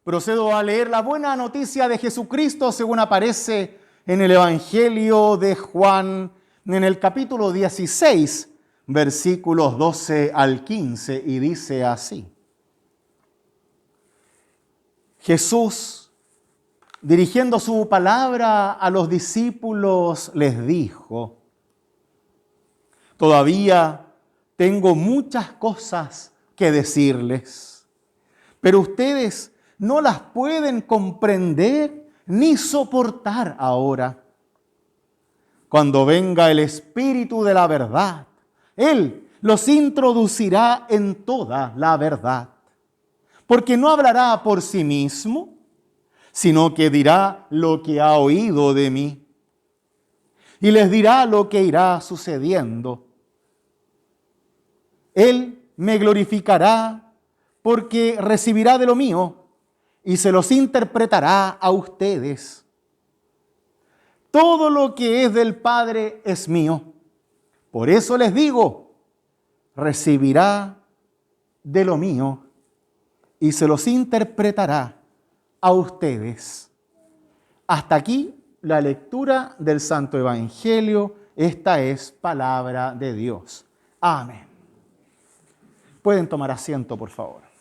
Procedo a leer la buena noticia de Jesucristo según aparece en el Evangelio de Juan, en el capítulo 16, versículos 12 al 15, y dice así. Jesús, dirigiendo su palabra a los discípulos, les dijo: todavía tengo muchas cosas que decirles, pero ustedes no las pueden comprender ni soportar ahora. Cuando venga el Espíritu de la verdad, Él los introducirá en toda la verdad, porque no hablará por sí mismo, sino que dirá lo que ha oído de mí, y les dirá lo que irá sucediendo. Él me glorificará porque recibirá de lo mío y se los interpretará a ustedes. Todo lo que es del Padre es mío. Por eso les digo, recibirá de lo mío y se los interpretará a ustedes. Hasta aquí la lectura del Santo Evangelio. Esta es palabra de Dios. Amén. Pueden tomar asiento, por favor.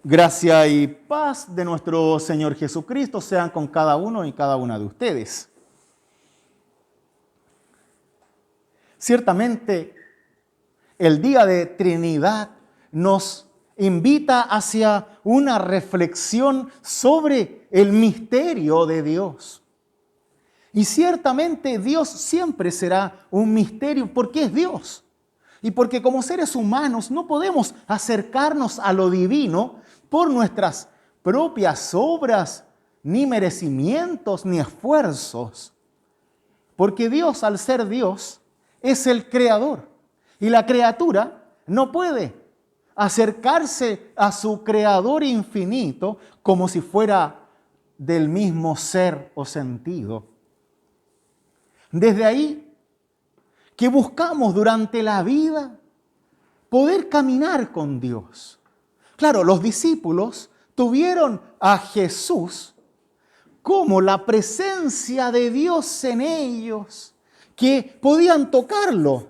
Gracia y paz de nuestro Señor Jesucristo sean con cada uno y cada una de ustedes. Ciertamente, el día de Trinidad nos invita hacia una reflexión sobre el misterio de Dios. Y ciertamente Dios siempre será un misterio porque es Dios. Y porque como seres humanos no podemos acercarnos a lo divino por nuestras propias obras, ni merecimientos, ni esfuerzos. Porque Dios, al ser Dios, es el creador. Y la criatura no puede acercarse a su creador infinito como si fuera del mismo ser o sentido. Desde ahí que buscamos durante la vida poder caminar con Dios. Claro, los discípulos tuvieron a Jesús como la presencia de Dios en ellos, que podían tocarlo,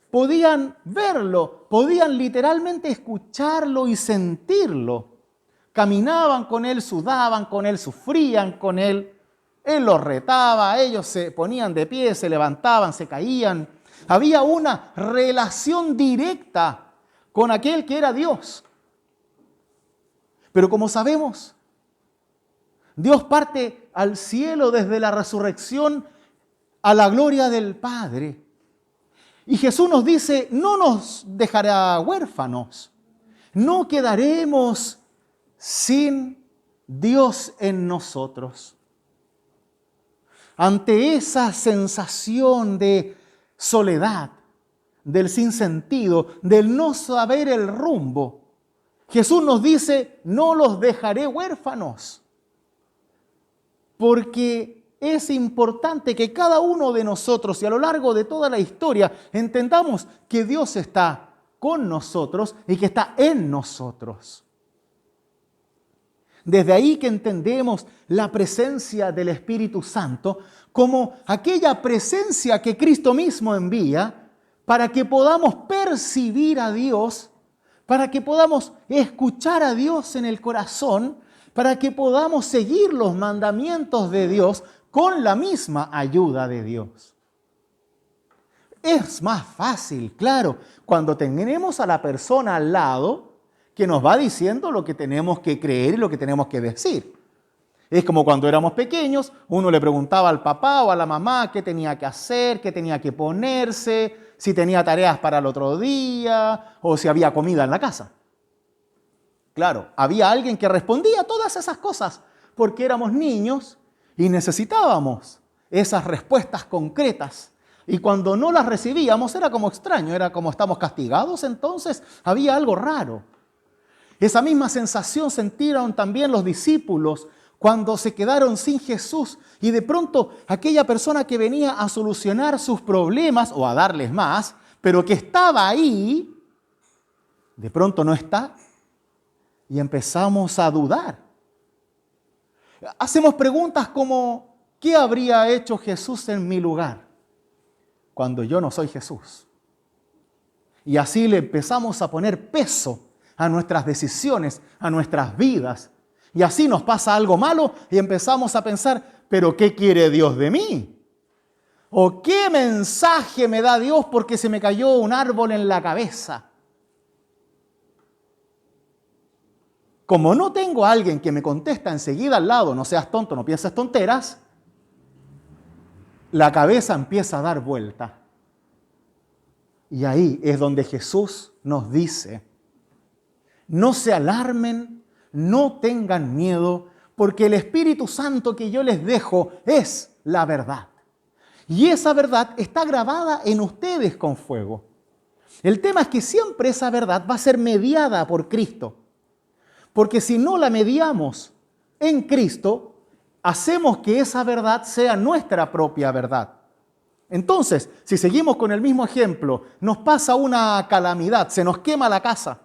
podían verlo, podían literalmente escucharlo y sentirlo. Caminaban con Él, sudaban con Él, sufrían con Él. Él los retaba, ellos se ponían de pie, se levantaban, se caían. Había una relación directa con aquel que era Dios. Pero como sabemos, Dios parte al cielo desde la resurrección a la gloria del Padre. Y Jesús nos dice, no nos dejará huérfanos, no quedaremos sin Dios en nosotros. Ante esa sensación de soledad, del sinsentido, del no saber el rumbo, Jesús nos dice, no los dejaré huérfanos, porque es importante que cada uno de nosotros y a lo largo de toda la historia entendamos que Dios está con nosotros y que está en nosotros. Desde ahí que entendemos la presencia del Espíritu Santo como aquella presencia que Cristo mismo envía para que podamos percibir a Dios, para que podamos escuchar a Dios en el corazón, para que podamos seguir los mandamientos de Dios con la misma ayuda de Dios. Es más fácil, claro, cuando tenemos a la persona al lado que nos va diciendo lo que tenemos que creer y lo que tenemos que decir. Es como cuando éramos pequeños, uno le preguntaba al papá o a la mamá qué tenía que hacer, qué tenía que ponerse, si tenía tareas para el otro día o si había comida en la casa. Claro, había alguien que respondía todas esas cosas porque éramos niños y necesitábamos esas respuestas concretas. Y cuando no las recibíamos era como extraño, era como estamos castigados, entonces había algo raro. Esa misma sensación sintieron también los discípulos cuando se quedaron sin Jesús y de pronto aquella persona que venía a solucionar sus problemas o a darles más, pero que estaba ahí, de pronto no está y empezamos a dudar. Hacemos preguntas como, ¿qué habría hecho Jesús en mi lugar cuando yo no soy Jesús? Y así le empezamos a poner peso a nuestras decisiones, a nuestras vidas. Y así nos pasa algo malo y empezamos a pensar, ¿pero qué quiere Dios de mí? ¿O qué mensaje me da Dios porque se me cayó un árbol en la cabeza? Como no tengo a alguien que me contesta enseguida al lado, no seas tonto, no pienses tonteras, la cabeza empieza a dar vuelta. Y ahí es donde Jesús nos dice, no se alarmen, no tengan miedo, porque el Espíritu Santo que yo les dejo es la verdad. Y esa verdad está grabada en ustedes con fuego. El tema es que siempre esa verdad va a ser mediada por Cristo. Porque si no la mediamos en Cristo, hacemos que esa verdad sea nuestra propia verdad. Entonces, si seguimos con el mismo ejemplo, nos pasa una calamidad, se nos quema la casa.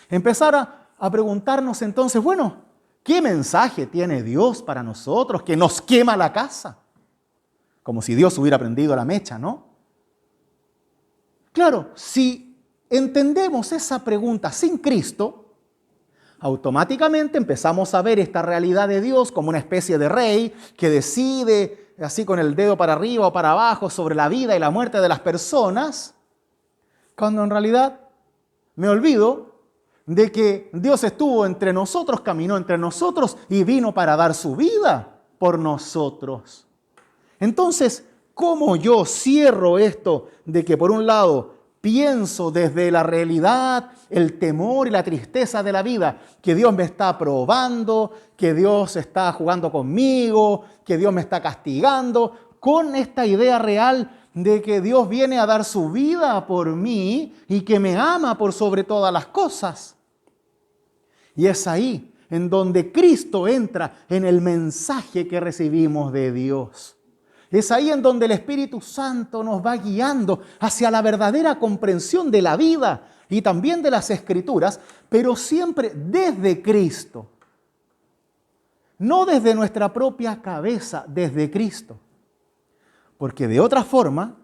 Empezar a preguntarnos entonces, bueno, ¿qué mensaje tiene Dios para nosotros que nos quema la casa? Como si Dios hubiera prendido la mecha, ¿no? Claro, si entendemos esa pregunta sin Cristo, automáticamente empezamos a ver esta realidad de Dios como una especie de rey que decide así con el dedo para arriba o para abajo sobre la vida y la muerte de las personas, cuando en realidad me olvido de que Dios estuvo entre nosotros, caminó entre nosotros y vino para dar su vida por nosotros. Entonces, ¿cómo yo cierro esto de que por un lado pienso desde la realidad, el temor y la tristeza de la vida, que Dios me está probando, que Dios está jugando conmigo, que Dios me está castigando, con esta idea real de que Dios viene a dar su vida por mí y que me ama por sobre todas las cosas? Y es ahí en donde Cristo entra en el mensaje que recibimos de Dios. Es ahí en donde el Espíritu Santo nos va guiando hacia la verdadera comprensión de la vida y también de las Escrituras, pero siempre desde Cristo. No desde nuestra propia cabeza, desde Cristo. Porque de otra forma,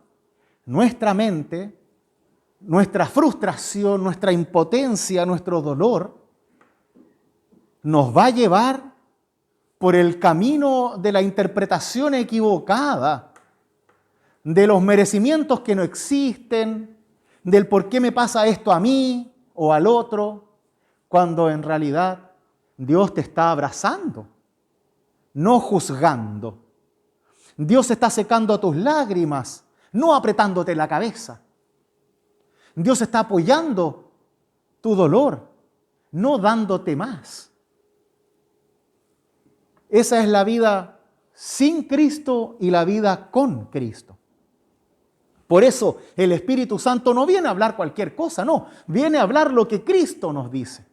nuestra mente, nuestra frustración, nuestra impotencia, nuestro dolor, nos va a llevar por el camino de la interpretación equivocada, de los merecimientos que no existen, del por qué me pasa esto a mí o al otro, cuando en realidad Dios te está abrazando, no juzgando. Dios está secando tus lágrimas, no apretándote la cabeza. Dios está apoyando tu dolor, no dándote más. Esa es la vida sin Cristo y la vida con Cristo. Por eso el Espíritu Santo no viene a hablar cualquier cosa, no. Viene a hablar lo que Cristo nos dice.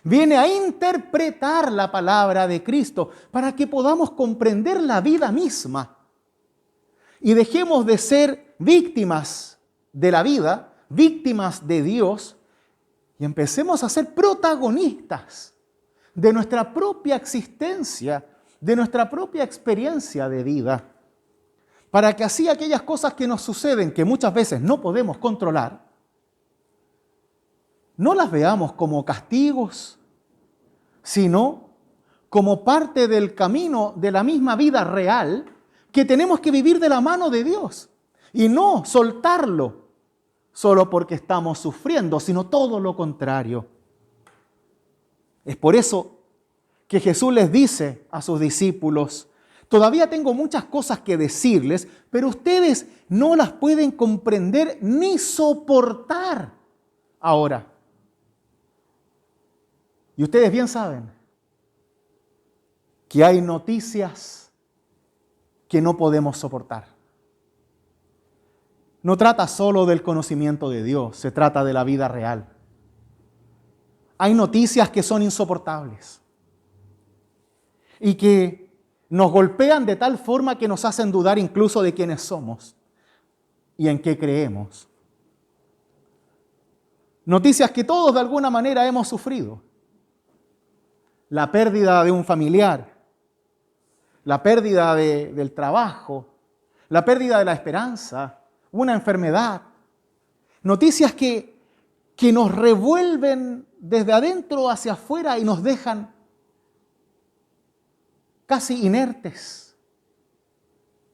Viene a interpretar la palabra de Cristo para que podamos comprender la vida misma. Y dejemos de ser víctimas de la vida, víctimas de Dios, y empecemos a ser protagonistas de nuestra propia existencia, de nuestra propia experiencia de vida, para que así aquellas cosas que nos suceden, que muchas veces no podemos controlar, no las veamos como castigos, sino como parte del camino de la misma vida real que tenemos que vivir de la mano de Dios y no soltarlo solo porque estamos sufriendo, sino todo lo contrario. Es por eso que Jesús les dice a sus discípulos, todavía tengo muchas cosas que decirles, pero ustedes no las pueden comprender ni soportar ahora. Y ustedes bien saben que hay noticias que no podemos soportar. No trata solo del conocimiento de Dios, se trata de la vida real. Hay noticias que son insoportables y que nos golpean de tal forma que nos hacen dudar incluso de quiénes somos y en qué creemos. Noticias que todos de alguna manera hemos sufrido. La pérdida de un familiar, la pérdida del trabajo, la pérdida de la esperanza, una enfermedad. Noticias que nos revuelven desde adentro hacia afuera y nos dejan casi inertes,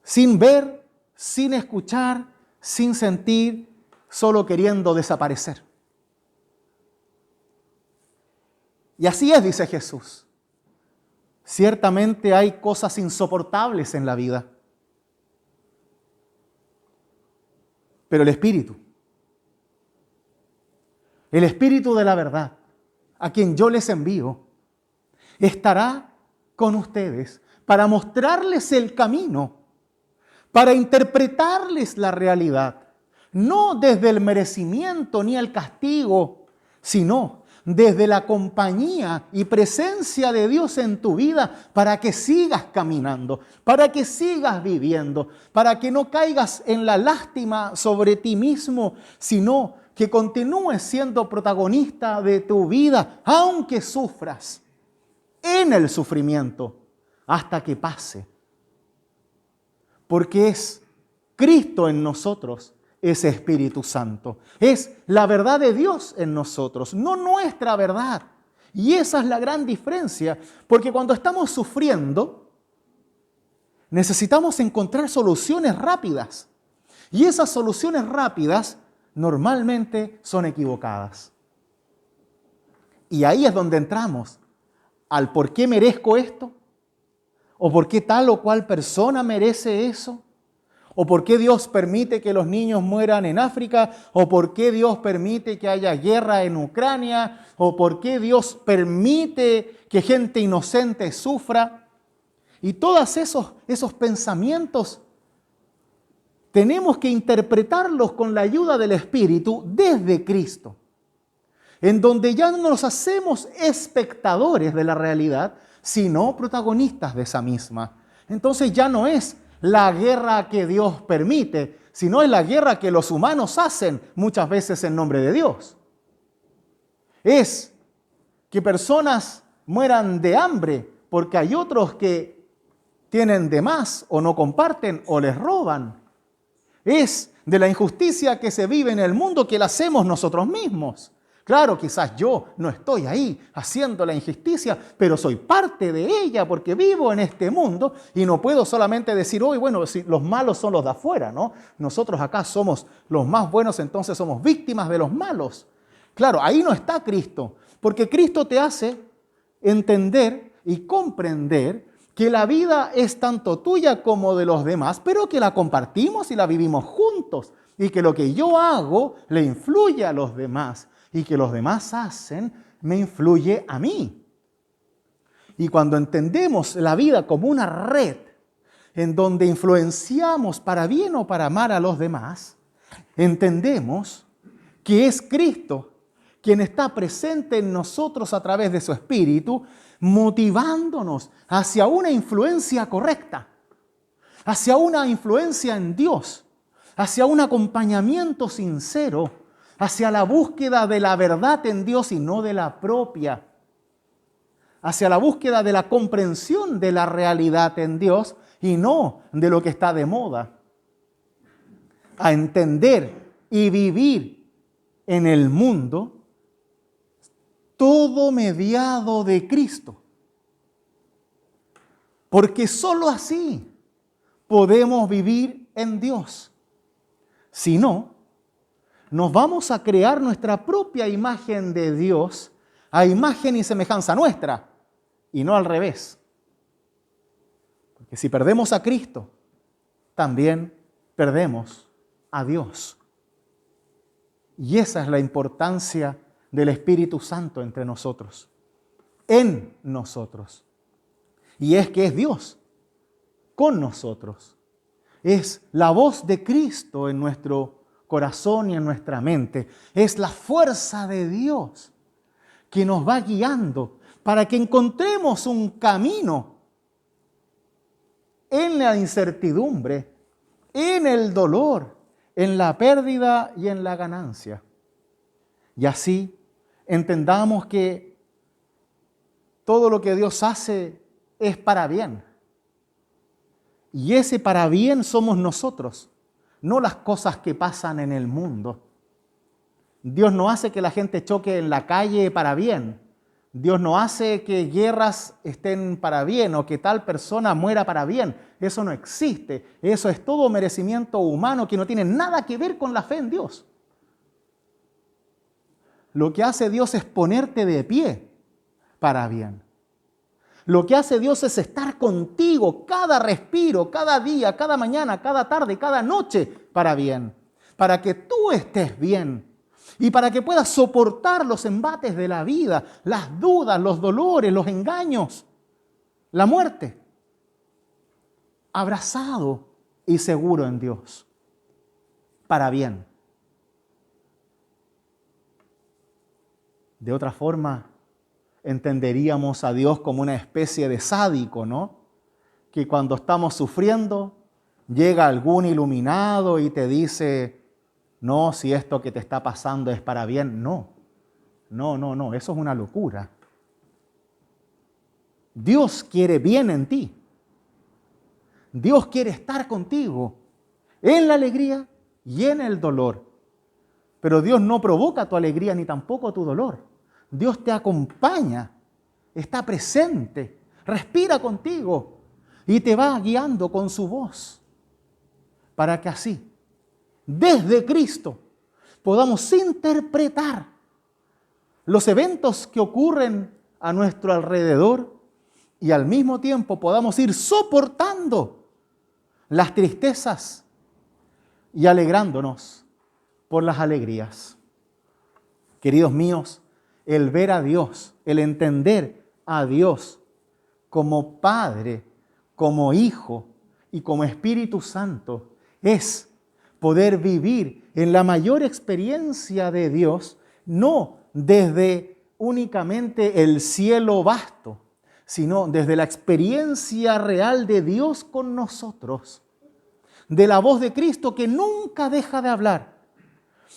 sin ver, sin escuchar, sin sentir, solo queriendo desaparecer. Y así es, dice Jesús. Ciertamente hay cosas insoportables en la vida, pero el Espíritu de la verdad, a quien yo les envío, estará con ustedes para mostrarles el camino, para interpretarles la realidad, no desde el merecimiento ni el castigo, sino desde la compañía y presencia de Dios en tu vida, para que sigas caminando, para que sigas viviendo, para que no caigas en la lástima sobre ti mismo, sino que continúes siendo protagonista de tu vida, aunque sufras en el sufrimiento, hasta que pase. Porque es Cristo en nosotros, ese Espíritu Santo. Es la verdad de Dios en nosotros, no nuestra verdad. Y esa es la gran diferencia, porque cuando estamos sufriendo, necesitamos encontrar soluciones rápidas. Y esas soluciones rápidas normalmente son equivocadas. Y ahí es donde entramos al por qué merezco esto, o por qué tal o cual persona merece eso, o por qué Dios permite que los niños mueran en África, o por qué Dios permite que haya guerra en Ucrania, o por qué Dios permite que gente inocente sufra. Y todos esos pensamientos tenemos que interpretarlos con la ayuda del Espíritu desde Cristo, en donde ya no nos hacemos espectadores de la realidad, sino protagonistas de esa misma. Entonces ya no es la guerra que Dios permite, sino es la guerra que los humanos hacen muchas veces en nombre de Dios. Es que personas mueran de hambre porque hay otros que tienen de más o no comparten o les roban. Es de la injusticia que se vive en el mundo que la hacemos nosotros mismos. Claro, quizás yo no estoy ahí haciendo la injusticia, pero soy parte de ella porque vivo en este mundo y no puedo solamente decir, hoy, bueno, si los malos son los de afuera, ¿no? Nosotros acá somos los más buenos, entonces somos víctimas de los malos. Claro, ahí no está Cristo, porque Cristo te hace entender y comprender que la vida es tanto tuya como de los demás, pero que la compartimos y la vivimos juntos, y que lo que yo hago le influye a los demás, y que los demás hacen me influye a mí. Y cuando entendemos la vida como una red en donde influenciamos para bien o para mal a los demás, entendemos que es Cristo quien está presente en nosotros a través de su Espíritu, motivándonos hacia una influencia correcta, hacia una influencia en Dios, hacia un acompañamiento sincero, hacia la búsqueda de la verdad en Dios y no de la propia, hacia la búsqueda de la comprensión de la realidad en Dios y no de lo que está de moda, a entender y vivir en el mundo todo mediado de Cristo. Porque sólo así podemos vivir en Dios. Si no, nos vamos a crear nuestra propia imagen de Dios a imagen y semejanza nuestra, y no al revés. Porque si perdemos a Cristo, también perdemos a Dios. Y esa es la importancia del Espíritu Santo entre nosotros, en nosotros. Y es que es Dios con nosotros. Es la voz de Cristo en nuestro corazón y en nuestra mente. Es la fuerza de Dios que nos va guiando para que encontremos un camino en la incertidumbre, en el dolor, en la pérdida y en la ganancia. Y así entendamos que todo lo que Dios hace es para bien. Y ese para bien somos nosotros, no las cosas que pasan en el mundo. Dios no hace que la gente choque en la calle para bien. Dios no hace que guerras estén para bien o que tal persona muera para bien. Eso no existe. Eso es todo merecimiento humano que no tiene nada que ver con la fe en Dios. Lo que hace Dios es ponerte de pie para bien. Lo que hace Dios es estar contigo cada respiro, cada día, cada mañana, cada tarde, cada noche para bien. Para que tú estés bien y para que puedas soportar los embates de la vida, las dudas, los dolores, los engaños, la muerte. Abrazado y seguro en Dios. Para bien. De otra forma, entenderíamos a Dios como una especie de sádico, ¿no? Que cuando estamos sufriendo, llega algún iluminado y te dice, no, si esto que te está pasando es para bien. No, eso es una locura. Dios quiere bien en ti. Dios quiere estar contigo en la alegría y en el dolor. Pero Dios no provoca tu alegría ni tampoco tu dolor. Dios te acompaña, está presente, respira contigo y te va guiando con su voz para que así, desde Cristo, podamos interpretar los eventos que ocurren a nuestro alrededor y al mismo tiempo podamos ir soportando las tristezas y alegrándonos por las alegrías. Queridos míos, el ver a Dios, el entender a Dios como Padre, como Hijo y como Espíritu Santo es poder vivir en la mayor experiencia de Dios, no desde únicamente el cielo vasto, sino desde la experiencia real de Dios con nosotros, de la voz de Cristo que nunca deja de hablar,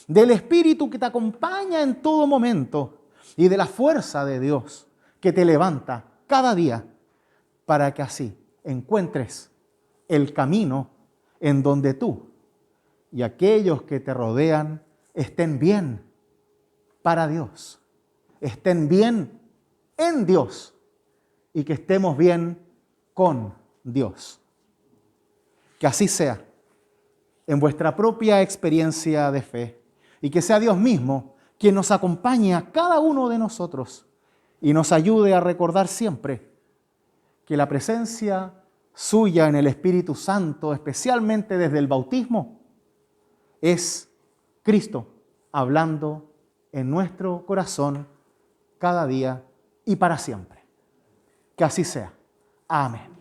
del Espíritu que te acompaña en todo momento y de la fuerza de Dios que te levanta cada día para que así encuentres el camino en donde tú y aquellos que te rodean estén bien para Dios, estén bien en Dios y que estemos bien con Dios. Que así sea en vuestra propia experiencia de fe y que sea Dios mismo quien nos acompañe a cada uno de nosotros y nos ayude a recordar siempre que la presencia suya en el Espíritu Santo, especialmente desde el bautismo, es Cristo hablando en nuestro corazón cada día y para siempre. Que así sea. Amén.